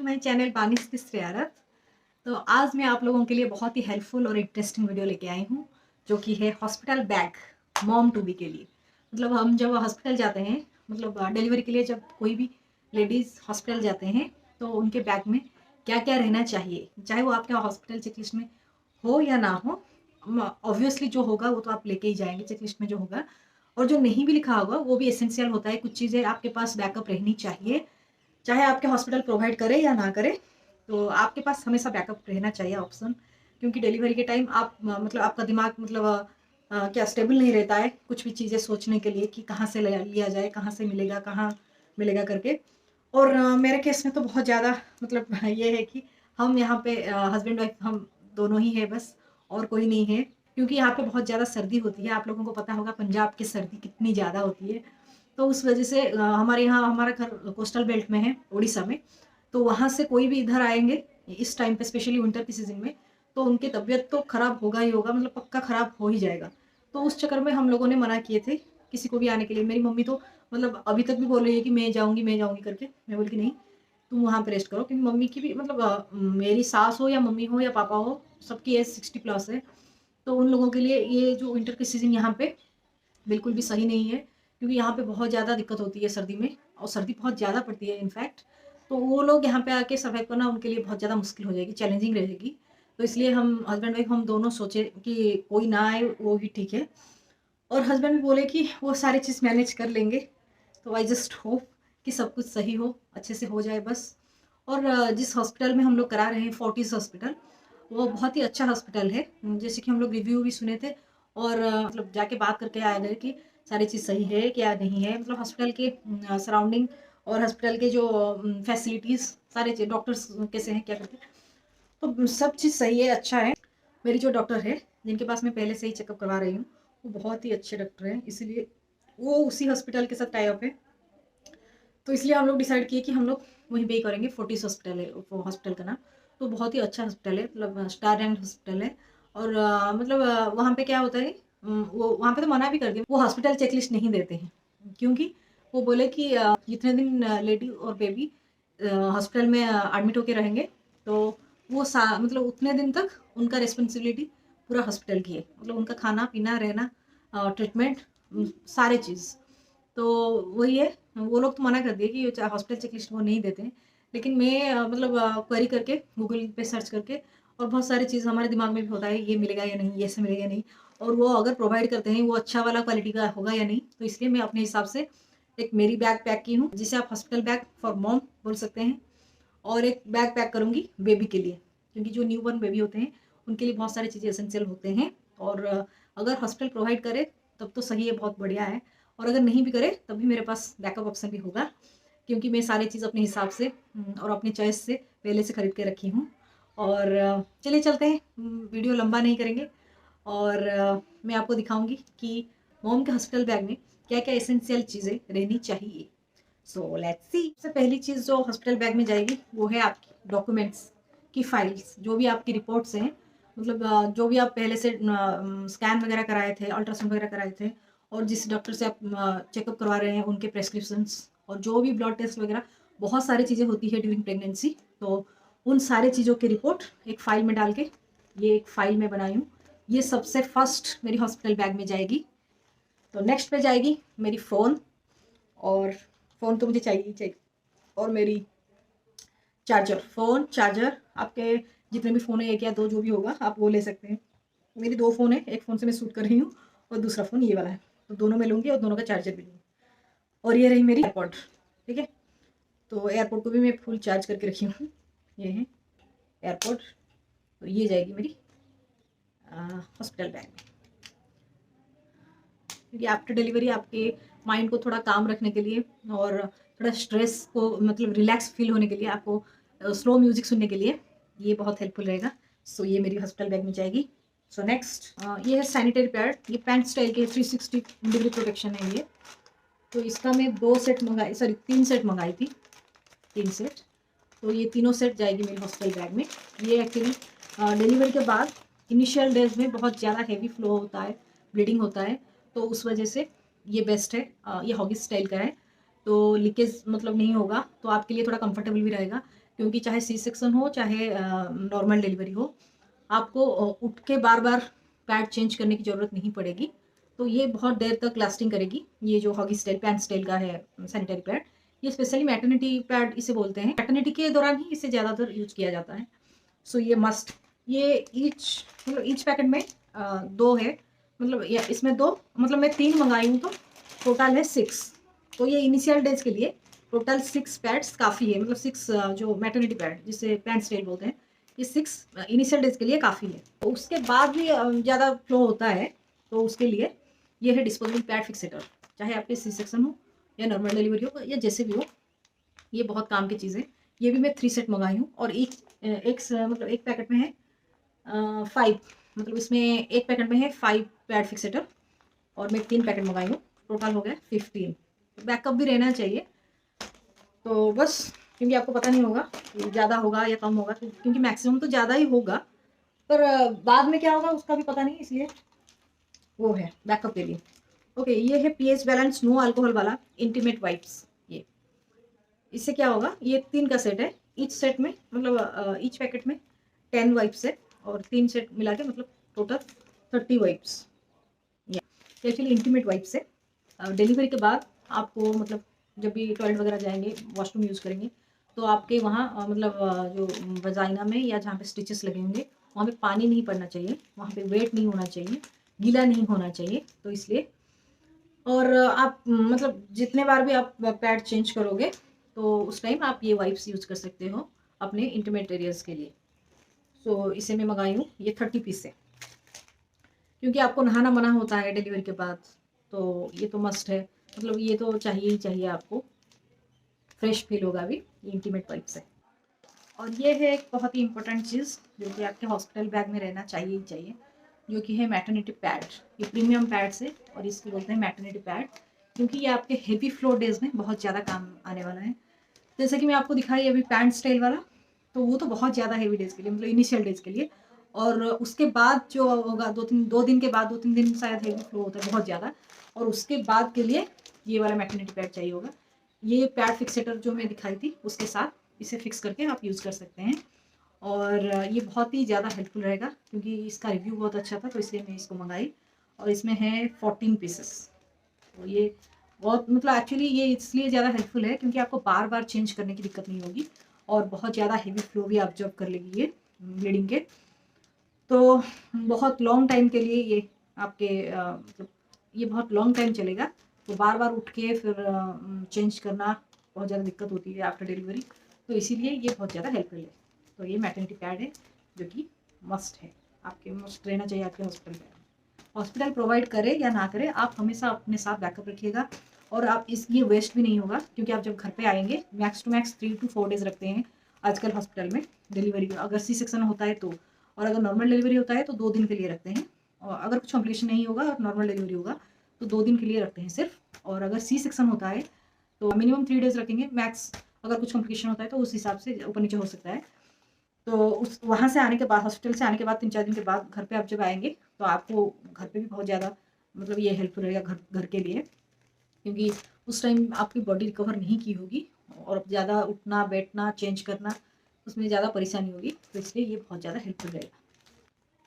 To my channel बानिस की ज़ियारत। तो आज मैं आप लोगों के लिए बहुत ही हेल्पफुल और इंटरेस्टिंग वीडियो लेके आई हूँ, जो कि है hospital bag mom to be के लिए। मतलब हम जब हॉस्पिटल जाते हैं, मतलब डिलीवरी के लिए जब कोई भी लेडीज़ हॉस्पिटल जाते हैं, तो उनके बैग में क्या क्या रहना चाहिए, चाहे वो आपके हॉस्पिटल चेकलिस्ट में हो या ना हो। ऑब्वियसली जो होगा वो तो आप लेके ही जाएंगे चेकलिस्ट में जो होगा, और जो नहीं भी लिखा होगा वो भी एसेंशियल होता है। कुछ चीज़ें आपके पास बैकअप रहनी चाहिए, चाहे आपके हॉस्पिटल प्रोवाइड करे या ना करे, तो आपके पास हमेशा बैकअप रहना चाहिए ऑप्शन। क्योंकि डिलीवरी के टाइम आप मतलब आपका दिमाग मतलब क्या स्टेबल नहीं रहता है कुछ भी चीज़ें सोचने के लिए कि कहाँ से लिया जाए, कहाँ से मिलेगा, कहाँ मिलेगा करके। और मेरे केस में तो बहुत ज़्यादा मतलब ये है कि हम यहाँ पे हस्बैंड वाइफ हम दोनों ही है बस, और कोई नहीं है। क्योंकि यहाँ पे बहुत ज़्यादा सर्दी होती है, आप लोगों को पता होगा पंजाब की सर्दी कितनी ज़्यादा होती है। तो उस वजह से हमारे यहाँ, हमारा घर कोस्टल बेल्ट में है उड़ीसा में, तो वहाँ से कोई भी इधर आएंगे इस टाइम पे, स्पेशली विंटर की सीजन में, तो उनकी तबीयत तो खराब होगा ही होगा, मतलब पक्का खराब हो ही जाएगा। तो उस चक्कर में हम लोगों ने मना किए थे किसी को भी आने के लिए। मेरी मम्मी तो मतलब अभी तक भी बोल रही है कि मैं जाऊँगी करके। मैं बोल कि नहीं, तुम वहाँ पे रेस्ट करो, क्योंकि मम्मी की भी मतलब मेरी सास हो या मम्मी हो या पापा हो, सबकी एज 60+ है। तो उन लोगों के लिए ये जो विंटर की सीज़न यहाँ पे बिल्कुल भी सही नहीं है, क्योंकि यहाँ पे बहुत ज़्यादा दिक्कत होती है सर्दी में, और सर्दी बहुत ज़्यादा पड़ती है इनफैक्ट। तो वो लोग यहाँ पे आके सर्वाइव करना उनके लिए बहुत ज़्यादा मुश्किल हो जाएगी, चैलेंजिंग रहेगी। तो इसलिए हम हस्बैंड वाइफ हम दोनों सोचे कि कोई ना आए वो भी ठीक है, और हस्बैंड भी बोले कि वो सारी चीज़ मैनेज कर लेंगे। तो आई जस्ट होप कि सब कुछ सही हो, अच्छे से हो जाए बस। और जिस हॉस्पिटल में हम लोग करा रहे हैं, फोर्टिस हॉस्पिटल, वो बहुत ही अच्छा हॉस्पिटल है। जैसे कि हम लोग रिव्यू भी सुने थे, और मतलब जाके बात करके आए गए कि सारी चीज़ सही है क्या नहीं है। मतलब हॉस्पिटल के सराउंडिंग और हॉस्पिटल के जो फैसिलिटीज़, सारे डॉक्टर्स कैसे हैं क्या करते हैं, तो सब चीज़ सही है, अच्छा है। मेरी जो डॉक्टर है जिनके पास मैं पहले से ही चेकअप करवा रही हूँ, वो बहुत ही अच्छे डॉक्टर हैं, इसीलिए वो उसी हॉस्पिटल के साथ टाई अप है। तो इसलिए हम लोग डिसाइड किए कि हम लोग वहीं पे ही करेंगे। फोर्टिस हॉस्पिटल है वो हॉस्पिटल का नाम। तो बहुत ही अच्छा हॉस्पिटल है, मतलब स्टार रैंक हॉस्पिटल है। और मतलब वहाँ पे क्या होता है, वो वहाँ पे तो मना भी कर दिया, वो हॉस्पिटल चेकलिस्ट नहीं देते हैं। क्योंकि वो बोले कि जितने दिन लेडी और बेबी हॉस्पिटल में एडमिट होके रहेंगे, तो वो मतलब उतने दिन तक उनका रिस्पॉन्सिबिलिटी पूरा हॉस्पिटल की है। मतलब उनका खाना पीना रहना, ट्रीटमेंट, सारे चीज़। तो वही है, वो लोग तो मना कर दिए कि हॉस्पिटल चेकलिस्ट वो नहीं देते हैं। लेकिन मैं मतलब क्वेरी करके गूगल पे सर्च करके, और बहुत सारी चीज़ हमारे दिमाग में भी होता है ये मिलेगा या नहीं, ये से मिलेगा या नहीं, और वो अगर प्रोवाइड करते हैं वो अच्छा वाला क्वालिटी का होगा या नहीं। तो इसलिए मैं अपने हिसाब से एक मेरी बैग पैक की हूँ, जिसे आप हॉस्पिटल बैग फॉर मॉम बोल सकते हैं। और एक बैग पैक करूँगी बेबी के लिए, क्योंकि जो न्यू बॉर्न बेबी होते हैं उनके लिए बहुत सारी चीज़ें एसेंशियल होते हैं। और अगर हॉस्पिटल प्रोवाइड करे तब तो सही है, बहुत बढ़िया है। और अगर नहीं भी करे तब भी मेरे पास बैकअप ऑप्शन भी होगा, क्योंकि मैं सारी चीज़ अपने हिसाब से और अपने चॉइस से पहले से खरीद के रखी हूँ। और चलिए चलते हैं, वीडियो लंबा नहीं करेंगे। और मैं आपको दिखाऊंगी कि मॉम के हॉस्पिटल बैग में क्या क्या एसेंशियल चीज़ें रहनी चाहिए। So let's see. सबसे पहली चीज़ जो हॉस्पिटल बैग में जाएगी वो है आपकी डॉक्यूमेंट्स की फाइल्स, जो भी आपकी रिपोर्ट्स हैं। मतलब जो भी आप पहले से स्कैन वगैरह कराए थे, अल्ट्रासाउंड वगैरह कराए थे, और जिस डॉक्टर से आप चेकअप करवा रहे हैं उनके प्रेस्क्रिप्शंस, और जो भी ब्लड टेस्ट वगैरह, बहुत सारी चीज़ें होती है ड्यूरिंग प्रेगनेंसी। तो उन सारी चीज़ों की रिपोर्ट एक फ़ाइल में डाल के, ये एक फ़ाइल में बनाई हूँ, ये सबसे फर्स्ट मेरी हॉस्पिटल बैग में जाएगी। तो नेक्स्ट पे जाएगी मेरी फ़ोन, और फ़ोन तो मुझे चाहिए ही चाहिए, और मेरी चार्जर। फ़ोन, चार्जर, आपके जितने भी फ़ोन है, एक या दो जो भी होगा आप वो ले सकते हैं। मेरी 2 फ़ोन है, एक फ़ोन से मैं शूट कर रही हूँ और दूसरा फ़ोन ये वाला है, तो दोनों मैं लूँगी और दोनों का चार्जर भी लूँगी। और ये रही मेरी एयरपॉड, ठीक है। तो एयरपॉड को भी मैं फुल चार्ज करके रखी हूँ, ये है एयरपॉड। तो ये जाएगी मेरी हॉस्पिटल बैग में, क्योंकि आफ्टर डिलीवरी आपके माइंड को थोड़ा काम रखने के लिए, और थोड़ा स्ट्रेस को मतलब रिलैक्स फील होने के लिए, आपको स्लो म्यूजिक सुनने के लिए ये बहुत हेल्पफुल रहेगा। सो ये मेरी हॉस्पिटल बैग में जाएगी। सो नेक्स्ट ये है सैनिटरी पैड, ये पैंट स्टाइल के 360 डिग्री प्रोटेक्शन है ये। तो इसका मैं 2 सेट मंगाई, सॉरी 3 सेट मंगाई थी, 3 सेट। तो ये तीनों सेट जाएगी मेरे हॉस्पिटल बैग में। ये एक्चुअली डिलीवरी के बाद इनिशियल डेज में बहुत ज़्यादा हेवी फ्लो होता है, ब्लीडिंग होता है, तो उस वजह से ये बेस्ट है। ये हॉगिस स्टाइल का है, तो लीकेज मतलब नहीं होगा, तो आपके लिए थोड़ा कंफर्टेबल भी रहेगा। क्योंकि चाहे सी सेक्शन हो चाहे नॉर्मल डिलीवरी हो, आपको उठ के बार बार पैड चेंज करने की ज़रूरत नहीं पड़ेगी। तो ये बहुत देर तक लास्टिंग करेगी। ये जो हॉगी स्टाइल पैंट स्टाइल का है सैनिटरी पैड, ये स्पेशली मैटरनिटी पैड इसे बोलते हैं। मैटरनिटी के दौरान ही इसे ज़्यादातर यूज किया जाता है। सो ये मस्ट, ये ईच पैकेट में 2 है, मतलब या इसमें 2, मतलब मैं 3 मंगाई हूँ तो टोटल है 6। तो ये इनिशियल डेज के लिए टोटल 6 पैड्स काफ़ी है, मतलब 6 जो मैटरनिटी पैड जिसे पैंट स्टाइल बोलते हैं, ये 6 इनिशियल डेज के लिए काफ़ी है। तो उसके बाद भी ज़्यादा फ्लो होता है तो उसके लिए ये है डिस्पोजेबल पैड फिक्सेटर। चाहे आपके सी सेक्शन हो या नॉर्मल डिलीवरी हो या जैसे भी हो, ये बहुत काम की चीज़ है। ये भी मैं 3 सेट मंगाई हूँ और मतलब एक पैकेट में है 5, मतलब इसमें एक पैकेट में है 5 पैड फिक्सेटर और मैं 3 पैकेट मंगाई हूँ, टोटल हो गया 15। बैकअप भी रहना चाहिए। तो बस, क्योंकि आपको पता नहीं होगा कि ज़्यादा होगा या कम होगा, क्योंकि मैक्सिमम तो ज़्यादा ही होगा, पर बाद में क्या होगा उसका भी पता नहीं, इसलिए वो है बैकअप के लिए। ओके, ये है पीएच बैलेंस नो अल्कोहल वाला इंटीमेट वाइप्स। ये इससे क्या होगा, ये 3 का सेट है। ईच सेट में मतलब ईच पैकेट में 10 वाइप्स है और 3 सेट मिला के मतलब total 30 wipes. Actually intimate wipes है। डिलीवरी के बाद आपको मतलब जब भी टॉयलेट वगैरह जाएंगे, वॉशरूम यूज़ करेंगे, तो आपके वहाँ जो वजाइना में या जहाँ पे स्टिचेस लगे होंगे वहाँ पे पानी नहीं पड़ना चाहिए, वहाँ पे वेट नहीं होना चाहिए, गीला नहीं होना चाहिए। तो इसलिए, और आप मतलब जितने बार भी आप पैड चेंज करोगे तो उस टाइम आप ये वाइप्स यूज़ कर सकते हो अपने इंटीमेट एरियाज़ के लिए। सो इसे मैं मंगाई हूँ, ये 30 पीस है, क्योंकि आपको नहाना मना होता है डिलीवरी के बाद, तो ये तो मस्ट है, मतलब ये तो चाहिए ही चाहिए आपको, फ्रेश फील होगा भी, ये इंटीमेट वाइप से। और ये है एक बहुत ही इंपॉर्टेंट चीज़ जो कि आपके हॉस्पिटल बैग में रहना चाहिए ही चाहिए, जो कि है मैटरनिटी पैड। ये प्रीमियम पैड्स है और इसको बोलते हैं मैटरनिटी पैड, क्योंकि ये आपके हेवी फ्लो डेज में बहुत ज़्यादा काम आने वाला है। जैसे कि मैं आपको दिखाई अभी पैंट स्टाइल वाला, तो वो तो बहुत ज़्यादा हेवी डेज के लिए, मतलब इनिशियल डेज के लिए, और उसके बाद जो होगा 2 दिन के बाद, 2-3 दिन शायद हेवी फ्लो होता है बहुत ज़्यादा, और उसके बाद के लिए ये वाला मैटरनिटी पैड चाहिए होगा। ये पैड फिक्सेटर जो मैं दिखाई थी उसके साथ इसे फिक्स करके आप यूज़ कर सकते हैं, और ये बहुत ही ज़्यादा हेल्पफुल रहेगा, क्योंकि इसका रिव्यू बहुत अच्छा था तो इसलिए मैं इसको मंगाई। और इसमें है 14 पीसेस। तो ये बहुत, मतलब एक्चुअली ये इसलिए ज़्यादा हेल्पफुल है क्योंकि आपको बार बार चेंज करने की दिक्कत नहीं होगी, और बहुत ज़्यादा हेवी फ्लो भी ऑब्जर्व कर लेगी ये ब्लीडिंग के। तो बहुत लॉन्ग टाइम के लिए ये आपके मतलब ये बहुत लॉन्ग टाइम चलेगा। तो बार बार उठ के फिर चेंज करना बहुत ज़्यादा दिक्कत होती है आफ्टर डिलीवरी, तो इसीलिए ये बहुत ज़्यादा हेल्पफुल है। तो ये मैटरनिटी पैड है जो कि मस्ट है, आपके मस्ट रहना चाहिए आपके हॉस्पिटल में। हॉस्पिटल प्रोवाइड करे या ना करे, आप हमेशा अपने साथ बैकअप रखिएगा, और आप ये वेस्ट भी नहीं होगा, क्योंकि आप जब घर पे आएंगे max to max 3 to 4 days रखते हैं आजकल हॉस्पिटल में डिलीवरी में, अगर सी सेक्शन होता है तो, और अगर नॉर्मल डिलीवरी होता है तो 2 दिन के लिए रखते हैं, और अगर कुछ कॉम्प्लिकेशन नहीं होगा और नॉर्मल डिलीवरी होगा तो 2 दिन के लिए रखते हैं सिर्फ, और अगर सी सेक्शन होता है तो मिनिमम 3 डेज रखेंगे मैक्स, अगर कुछ कॉम्प्लिकेशन होता है तो उस हिसाब से ऊपर नीचे हो सकता है। तो उस वहाँ से आने के बाद, हॉस्पिटल से आने के बाद 3-4 दिन के बाद घर पे आप जब आएंगे तो आपको घर पे भी बहुत ज़्यादा मतलब ये हेल्पफुल रहेगा घर के लिए, क्योंकि उस टाइम आपकी बॉडी रिकवर नहीं की होगी और ज़्यादा उठना बैठना चेंज करना उसमें ज़्यादा परेशानी होगी, तो इसलिए ये बहुत ज़्यादा हेल्पफुल रहेगा।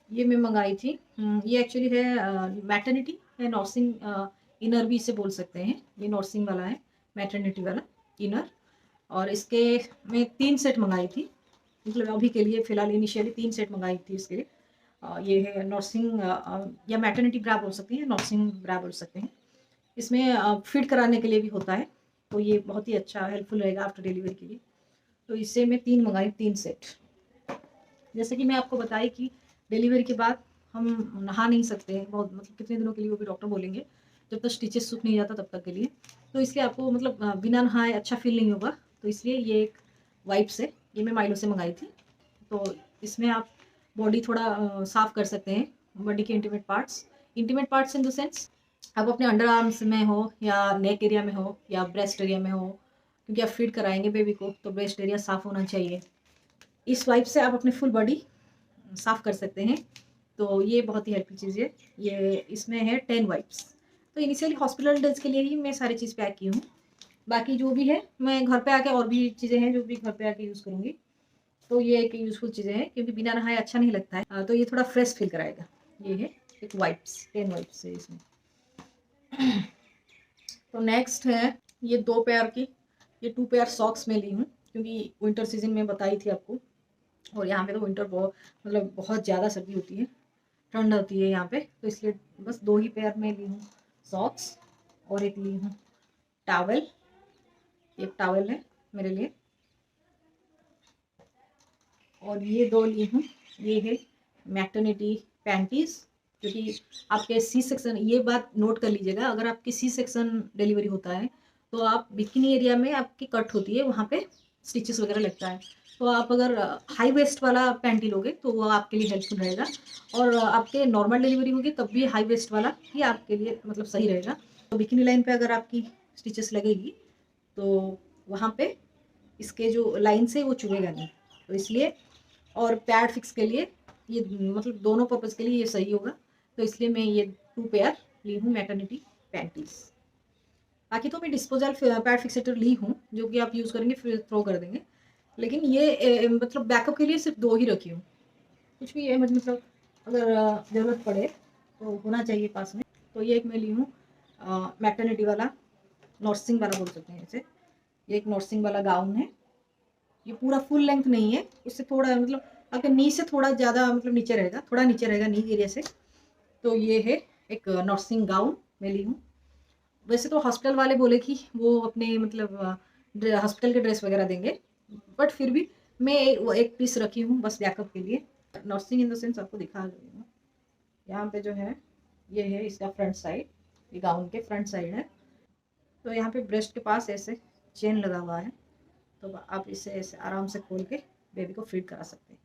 ये मैं मंगाई थी, ये एक्चुअली है मैटरनिटी है, नर्सिंग इनर भी इसे बोल सकते हैं। ये नर्सिंग वाला है, मैटरनिटी वाला इनर, और इसके मैं 3 सेट मंगाई थी, मतलब अभी के लिए फ़िलहाल इनिशियली 3 सेट मंगाई थी इसके लिए। ये है नर्सिंग या मैटरनिटी ब्रा बोल सकते हैं, नर्सिंग ब्रा बोल सकते हैं। इसमें फिट कराने के लिए भी होता है, तो ये बहुत ही अच्छा हेल्पफुल रहेगा आफ्टर डिलीवरी के लिए। तो इससे मैं 3 मंगाई, 3 सेट। जैसे कि मैं आपको बताई कि डिलीवरी के बाद हम नहा नहीं सकते हैं बहुत, मतलब कितने दिनों के लिए वो भी डॉक्टर बोलेंगे, जब तक स्टिचेस सूख नहीं जाता तब तक के लिए। तो इसलिए आपको मतलब बिना नहाए अच्छा फील नहीं होगा, तो इसलिए ये एक वाइप्स है, ये मैं माइलो से मंगाई थी। तो इसमें आप बॉडी थोड़ा साफ़ कर सकते हैं, बॉडी के intimate parts in the sense, आप अपने अंडर आर्म्स में हो या नेक एरिया में हो या ब्रेस्ट एरिया में हो, क्योंकि आप फीड कराएंगे बेबी को तो ब्रेस्ट एरिया साफ़ होना चाहिए। इस वाइप से आप अपनी फुल बॉडी साफ़ कर सकते हैं, तो ये बहुत ही हेल्पफुल चीज़ है। ये इसमें है 10 वाइप्स। तो इनिशियली हॉस्पिटल डेज के लिए ही मैं सारी चीज़ पैक की हूँ, बाकी जो भी है मैं घर पे आके और भी चीज़ें हैं जो भी घर पे आके यूज़ करूँगी। तो ये एक यूज़फुल चीज़ें हैं क्योंकि बिना नहाए अच्छा नहीं लगता है। तो ये थोड़ा फ्रेश फील कराएगा। ये है एक वाइप्स, 10 वाइप्स है इसमें। तो नेक्स्ट है ये 2 पेयर की, ये 2 पेयर सॉक्स मैं ली हूँ क्योंकि विंटर सीज़न में बताई थी आपको, और यहाँ पे तो विंटर बहुत मतलब बहुत ज़्यादा सर्दी होती है, ठंड होती है यहाँ पे, तो इसलिए बस 2 ही पेयर में ली हूँ सॉक्स, और एक ली हूँ टॉवल। एक टॉवल है मेरे लिए, और ये 2 ली हूँ। ये है मैटरनिटी पैंटीज़, क्योंकि आपके सी सेक्शन, ये बात नोट कर लीजिएगा, अगर आपकी सी सेक्शन डिलीवरी होता है तो आप बिकिनी एरिया में आपकी कट होती है, वहाँ पे स्टिचेस वगैरह लगता है, तो आप अगर हाई वेस्ट वाला पैंटी लोगे तो वो आपके लिए हेल्पफुल रहेगा, और आपके नॉर्मल डिलीवरी होगी तब भी हाई वेस्ट वाला ही आपके लिए मतलब सही रहेगा। तो बिकिनी लाइन पे अगर आपकी स्टिचेस लगेगी तो वहाँ पे इसके जो लाइन से वो चुभेगा नहीं, तो इसलिए, और पैड फिक्स के लिए ये मतलब दोनों पर्पज़ के लिए ये सही होगा, तो इसलिए मैं ये 2 पेयर ली हूँ मैटरनिटी पैंटीज़। बाकी तो मैं डिस्पोजल पैड फिक्सेटर ली हूँ जो कि आप यूज़ करेंगे फिर थ्रो कर देंगे, लेकिन ये मतलब बैकअप के लिए सिर्फ 2 ही रखी हूँ। कुछ भी है मतलब अगर ज़रूरत पड़े तो होना चाहिए पास में। तो ये एक मैं ली हूँ मैटरनिटी वाला, नर्सिंग वाला बोल सकते हैं इसे। ये एक नर्सिंग वाला गाउन है, ये पूरा फुल लेंथ नहीं है, उससे थोड़ा मतलब आपके नी से थोड़ा ज़्यादा मतलब नीचे रहेगा, थोड़ा नीचे रहेगा नी एरिया से। तो ये है एक नर्सिंग गाउन मैं ली हूँ। वैसे तो हॉस्पिटल वाले बोले कि वो अपने मतलब हॉस्पिटल के ड्रेस वगैरह देंगे, बट फिर भी मैं एक पीस रखी हूँ बस बैकअप के लिए। नर्सिंग इन द सेंस आपको दिखा रही हूँ, यहाँ पे जो है ये है इसका फ्रंट साइड, ये गाउन के फ्रंट साइड है। तो यहाँ पे ब्रेस्ट के पास ऐसे चेन लगा हुआ है, तो आप इसे ऐसे आराम से खोल के बेबी को फीड करा सकते हैं।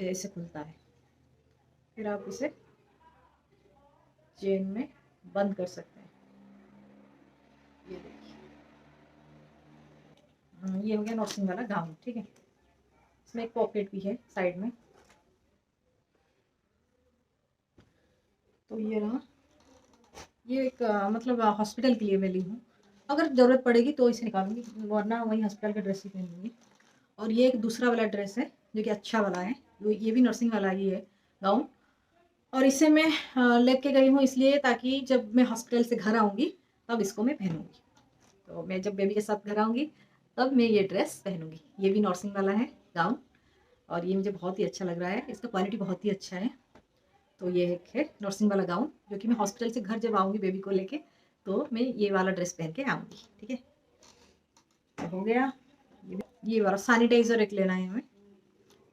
ऐसे खुलता है, फिर आप इसे चेन में बंद कर सकते हैं। ये देखिए, ये हो गया नर्सिंग वाला गाउन। ठीक है, इसमें एक पॉकेट भी है साइड में। तो ये रहा, ये एक मतलब हॉस्पिटल के लिए मैं ली हूँ, अगर ज़रूरत पड़ेगी तो इसे निकालूंगी, वरना वही हॉस्पिटल का ड्रेस ही पहनूंगी। और ये एक दूसरा वाला ड्रेस है जो कि अच्छा वाला है, ये भी नर्सिंग वाला ही है गाउन, और इसे मैं लेके गई हूँ इसलिए ताकि जब मैं हॉस्पिटल से घर आऊँगी तब इसको मैं पहनूंगी। तो मैं जब बेबी के साथ घर आऊँगी तब मैं ये ड्रेस पहनूंगी। ये भी नर्सिंग वाला है गाउन, और ये मुझे बहुत ही अच्छा लग रहा है, इसका क्वालिटी बहुत ही अच्छा है। तो ये एक है नर्सिंग वाला गाउन जो कि मैं हॉस्पिटल से घर जब आऊँगी बेबी को लेके तो मैं ये वाला ड्रेस पहन के आऊँगी। ठीक है, तो हो गया। ये वाला सैनिटाइज़र एक लेना है हमें,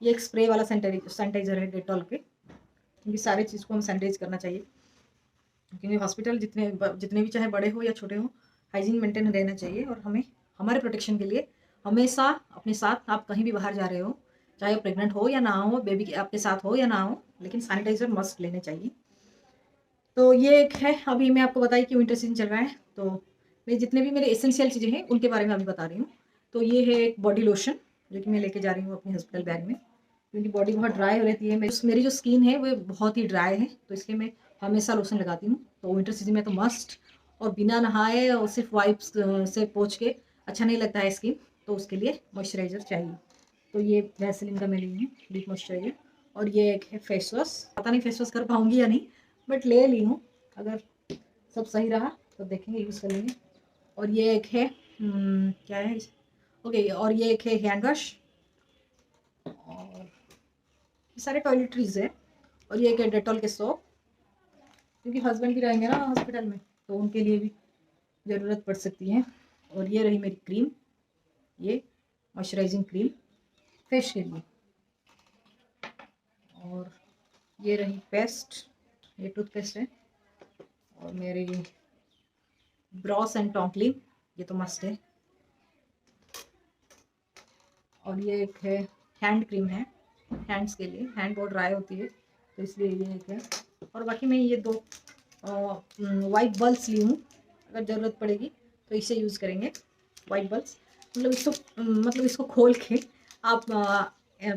ये एक स्प्रे वाला सैनिटाइज़र है डेटॉल के, क्योंकि सारी चीज़ को हम सैनिटाइज करना चाहिए, क्योंकि हॉस्पिटल जितने भी चाहे बड़े हो या छोटे हो, हाइजीन मेंटेन रहना चाहिए। और हमें हमारे प्रोटेक्शन के लिए हमेशा अपने साथ, आप कहीं भी बाहर जा रहे हो, चाहे प्रेग्नेंट हो या ना हो, बेबी आपके साथ हो या ना हो, लेकिन सैनिटाइज़र मस्ट लेने चाहिए। तो ये एक है, अभी मैं आपको बताई कि विंटर सीजन चल रहा है, तो मैं जितने भी मेरे एसेंशियल चीज़ें हैं उनके बारे में अभी बता रही हूँ। तो ये है एक बॉडी लोशन जो कि मैं लेके जा रही हूँ अपने हॉस्पिटल बैग में, क्योंकि बॉडी बहुत ड्राई हो रहती है, मेरी जो स्किन है वो बहुत ही ड्राई है, तो इसलिए मैं हमेशा लोशन लगाती हूँ। तो विंटर सीजन में तो मस्ट, और बिना नहाए और सिर्फ वाइप्स से पोंछ के अच्छा नहीं लगता है स्किन, तो उसके लिए मॉइस्चराइज़र चाहिए। तो ये वैसलीन का मैं ली हूँ डीप मॉइस्चराइज़र, और ये एक है फेस वॉश, पता नहीं फेस वॉश कर पाऊँगी या नहीं, बट ले ली हूँ, अगर सब सही रहा तो देखेंगे, यूज़ कर लेंगे। और ये एक है क्या है ओके, और ये एक है हैंड वॉश, और ये सारे टॉयलेटरीज है, और ये एक है डेटॉल के सोप, क्योंकि हस्बैंड भी रहेंगे ना हॉस्पिटल में तो उनके लिए भी ज़रूरत पड़ सकती है। और ये रही मेरी क्रीम, ये मॉइस्चराइजिंग क्रीम फेस के लिए, और ये रही पेस्ट, ये टूथपेस्ट है, और मेरी ब्रॉस एंड टॉन्कलिंग, ये तो मस्ट है। और ये एक है हैंड क्रीम है, हैंड्स के लिए, हैंड बहुत ड्राई होती है तो इसलिए ये एक है। और बाकी मैं ये 2 वाइट बल्ब्स ली हूँ, अगर ज़रूरत पड़ेगी तो इसे यूज़ करेंगे। वाइट बल्ब्स मतलब इसको खोल के आप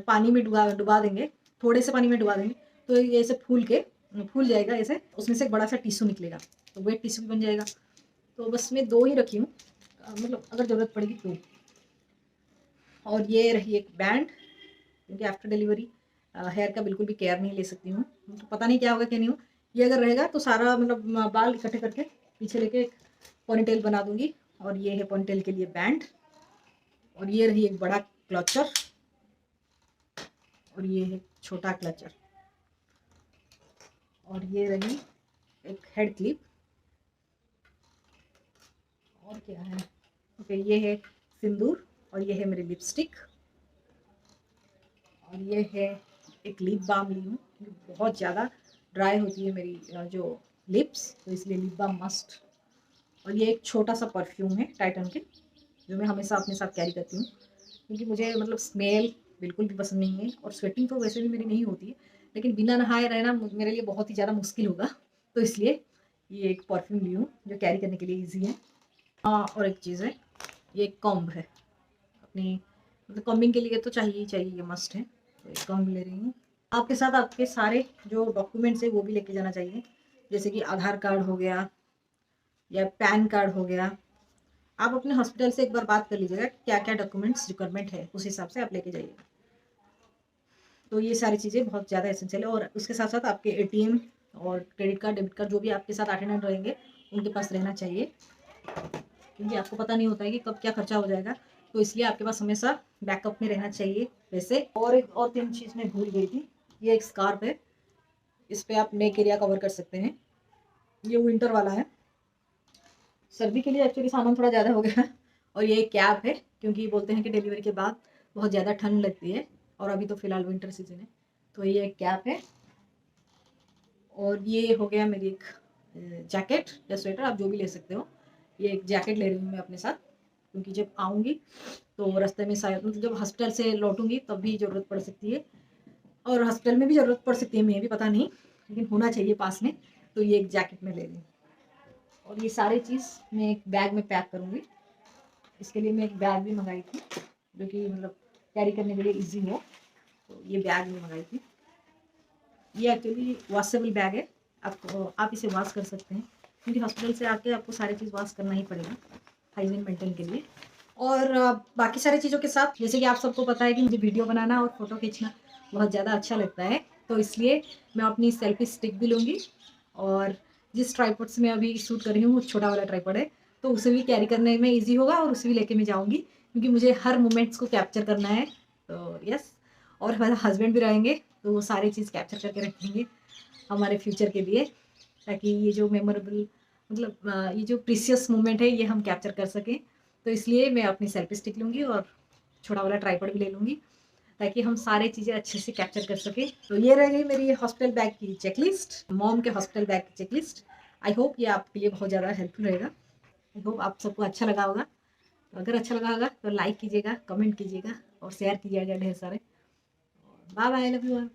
पानी में डुबा देंगे, थोड़े से पानी में डुबा देंगे तो ये ऐसे फूल जाएगा, ऐसे उसमें से एक बड़ा सा टिश्यू निकलेगा, तो वेट टिश्यू भी बन जाएगा। तो बस मैं 2 ही रखी हूँ, मतलब अगर ज़रूरत पड़ेगी तो। और ये रही एक बैंड, क्योंकि आफ्टर डिलीवरी हेयर का बिल्कुल भी केयर नहीं ले सकती हूँ, तो पता नहीं क्या होगा क्या नहीं हो। ये अगर रहेगा तो सारा मतलब बाल इकट्ठे करके पीछे लेके एक पोनीटेल बना दूंगी। और ये है पोनीटेल के लिए बैंड। और ये रही एक बड़ा क्लचर, और ये है छोटा क्लचर। और ये रही एक हेड क्लिप। और क्या है, ओके, ये है सिंदूर, और ये है मेरी लिपस्टिक, और ये है एक लिप बाम ली हूँ, बहुत ज़्यादा ड्राई होती है मेरी जो लिप्स, तो इसलिए लिप बाम मस्ट। और ये एक छोटा सा परफ्यूम है टाइटन के, जो मैं हमेशा अपने साथ कैरी करती हूँ, क्योंकि मुझे मतलब स्मेल बिल्कुल भी पसंद नहीं है, और स्वेटिंग तो वैसे भी मेरी नहीं होती है, लेकिन बिना नहाए रहना मेरे लिए बहुत ही ज़्यादा मुश्किल होगा, तो इसलिए ये एक परफ्यूम ली हूँ जो कैरी करने के लिए ईजी है। हाँ, और एक चीज़ है, ये एक कॉम्ब है अपनी, मतलब कॉम्बिंग के लिए तो चाहिए ही चाहिए, ये मस्ट है, तो एक कॉम्ब ले रही हूँ। आपके साथ आपके सारे जो डॉक्यूमेंट्स है वो भी लेके जाना चाहिए, जैसे कि आधार कार्ड हो गया या पैन कार्ड हो गया। आप अपने हॉस्पिटल से एक बार बात कर लीजिएगा क्या क्या डॉक्यूमेंट्स रिक्वायरमेंट है, उस हिसाब से आप लेके जाइएगा। तो ये सारी चीज़ें बहुत ज़्यादा एसेंशियल है, और उसके साथ साथ आपके एटीएम और क्रेडिट कार्ड, डेबिट कार्ड जो भी आपके साथ अटेंडेंट रहेंगे उनके पास रहना चाहिए, क्योंकि आपको पता नहीं होता है कि कब क्या खर्चा हो जाएगा, तो इसलिए आपके पास हमेशा बैकअप में रहना चाहिए वैसे। और एक और 3 चीज़ मैं भूल गई थी, ये एक स्कार्फ है, इस पर आप नेक एरिया कवर कर सकते हैं, ये विंटर वाला है, सर्दी के लिए एक्चुअली सामान थोड़ा ज़्यादा हो गया। और ये कैप है, क्योंकि बोलते हैं कि डिलीवरी के बाद बहुत ज़्यादा ठंड लगती है, और अभी तो फ़िलहाल विंटर सीजन है, तो ये एक कैप है। और ये हो गया मेरी एक जैकेट या स्वेटर, आप जो भी ले सकते हो। ये एक जैकेट ले रही हूँ मैं अपने साथ, क्योंकि जब आऊँगी तो रास्ते में शायद, मतलब जब हॉस्पिटल से लौटूंगी तब भी ज़रूरत पड़ सकती है, और हॉस्पिटल में भी ज़रूरत पड़ सकती है, मैं भी पता नहीं, लेकिन होना चाहिए पास में, तो ये एक जैकेट में ले रही हूँ। और ये सारी चीज़ मैं एक बैग में पैक करूँगी, इसके लिए मैं एक बैग भी मंगाई थी, जो कि मतलब कैरी करने के लिए इजी हो, तो ये बैग भी मंगाई थी। ये एक्चुअली वॉशेबल बैग है, आप इसे वॉश कर सकते हैं, क्योंकि हॉस्पिटल से आके आपको सारी चीज़ वॉश करना ही पड़ेगा हाइजीन मेंटेन के लिए। और बाकी सारी चीज़ों के साथ, जैसे कि आप सबको पता है कि मुझे वीडियो बनाना और फ़ोटो खींचना बहुत ज़्यादा अच्छा लगता है, तो इसलिए मैं अपनी सेल्फी स्टिक भी लूँगी, और जिस ट्राइपॉड से मैं अभी शूट कर रही हूँ वो छोटा वाला ट्राइपॉड है, तो उसे भी कैरी करने में ईजी होगा, और उसे भी लेके मैं जाऊँगी, क्योंकि मुझे हर मोमेंट्स को कैप्चर करना है, तो यस। और हमारे हस्बैंड भी रहेंगे, तो वो सारी चीज़ कैप्चर करके रखेंगे हमारे फ्यूचर के लिए, ताकि ये जो मेमोरेबल, मतलब ये जो प्रीशियस मोमेंट है ये हम कैप्चर कर सकें। तो इसलिए मैं अपनी सेल्फी स्टिक लूँगी, और छोटा वाला ट्राइपॉड भी ले लूँगी, ताकि हम सारी चीज़ें अच्छे से कैप्चर कर सकें। तो ये रह गई मेरी हॉस्पिटल बैग की चेकलिस्ट, मॉम के हॉस्पिटल बैग की चेकलिस्ट। आई होप ये आपके लिए बहुत ज़्यादा हेल्पफुल रहेगा। आई होप आप सबको अच्छा लगा होगा। तो अगर अच्छा लगा होगा तो लाइक कीजिएगा, कमेंट कीजिएगा, और शेयर कीजिएगा ढेर सारे। Bye bye, love you all.